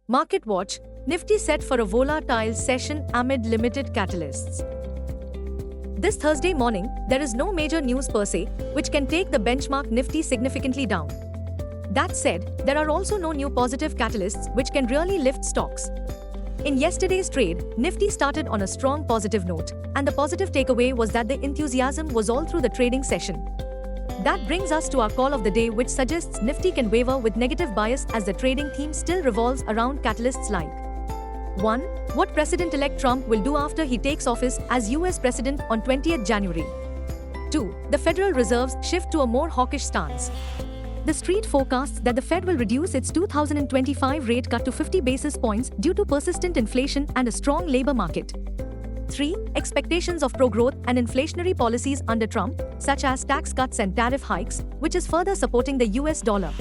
Market watch, Nifty set for a volatile session amid limited catalysts. This Thursday morning, there is no major news per se, which can take the benchmark Nifty significantly down. That said, there are also no new positive catalysts which can really lift stocks. In yesterday's trade, Nifty started on a strong positive note, and the positive takeaway was that the enthusiasm was all through the trading session. That brings us to our call of the day, which suggests Nifty can waver with negative bias as the trading theme still revolves around catalysts like 1. What President-elect Trump will do after he takes office as US President on 20th January. 2. The Federal Reserve's shift to a more hawkish stance. The street forecasts that the Fed will reduce its 2025 rate cut to 50 basis points due to persistent inflation and a strong labor market. 3. Expectations of pro-growth and inflationary policies under Trump, such as tax cuts and tariff hikes, which is further supporting the US dollar.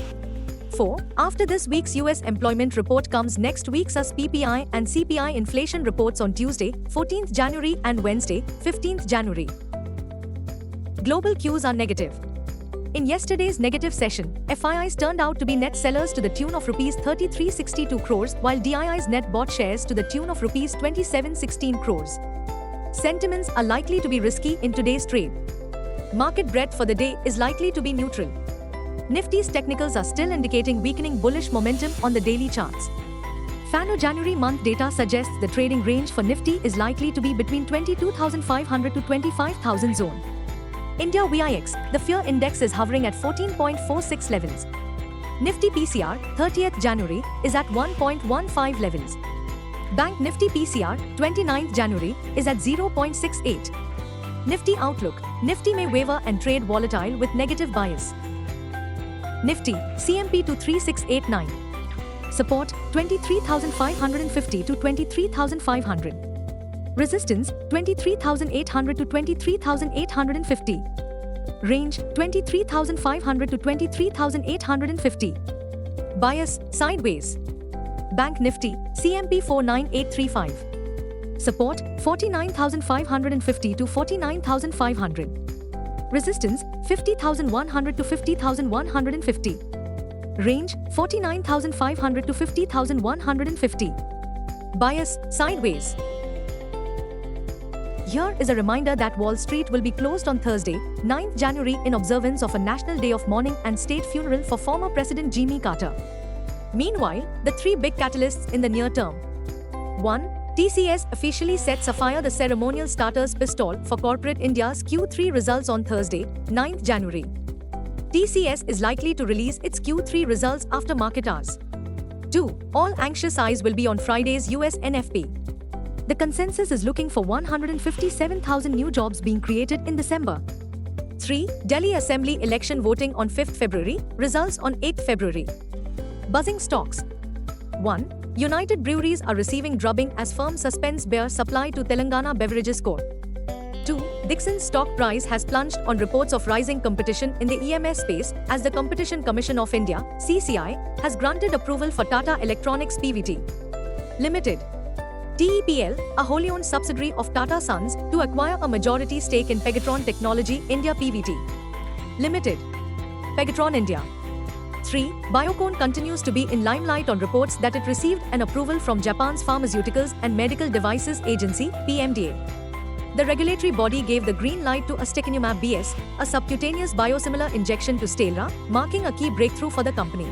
4. After this week's US employment report comes next week's US PPI and CPI inflation reports on Tuesday, 14th January and Wednesday, 15th January. Global cues are negative. In yesterday's negative session, FIIs turned out to be net sellers to the tune of Rs 3362 crores, while DIIs net bought shares to the tune of Rs 2716 crores. Sentiments are likely to be risky in today's trade. Market breadth for the day is likely to be neutral. Nifty's technicals are still indicating weakening bullish momentum on the daily charts. FANO January month data suggests the trading range for Nifty is likely to be between 22,500 to 25,000 zone. India VIX, the fear index is hovering at 14.46 levels. Nifty PCR, 30th January, is at 1.15 levels. Bank Nifty PCR, 29th January, is at 0.68. Nifty outlook, Nifty may waver and trade volatile with negative bias. Nifty, CMP to 3689. Support, 23,550 to 23,500. Resistance, 23,800 to 23,850. Range, 23,500 to 23,850. Bias, sideways. Bank Nifty, CMP 49835. Support, 49,550 to 49,500. Resistance, 50,100 to 50,150. Range, 49,500 to 50,150. Bias, sideways. Here is a reminder that Wall Street will be closed on Thursday, 9th January in observance of a National Day of Mourning and state funeral for former President Jimmy Carter. Meanwhile, the three big catalysts in the near term. 1. TCS officially sets afire the ceremonial starter's pistol for corporate India's Q3 results on Thursday, 9th January. TCS is likely to release its Q3 results after market hours. 2. All anxious eyes will be on Friday's US NFP. The consensus is looking for 157,000 new jobs being created in December. 3. Delhi Assembly election voting on 5th February, results on 8th February. Buzzing stocks. 1. United Breweries are receiving drubbing as firm suspends beer supply to Telangana Beverages Corp. 2. Dixon's stock price has plunged on reports of rising competition in the EMS space as the Competition Commission of India, CCI, has granted approval for Tata Electronics PVT Limited, TEPL, a wholly owned subsidiary of Tata Sons, to acquire a majority stake in Pegatron Technology India PVT Limited, Pegatron India. 3. Biocon continues to be in limelight on reports that it received an approval from Japan's Pharmaceuticals and Medical Devices Agency, PMDA. The regulatory body gave the green light to ustekinumab BS, a subcutaneous biosimilar injection to Stelara, marking a key breakthrough for the company.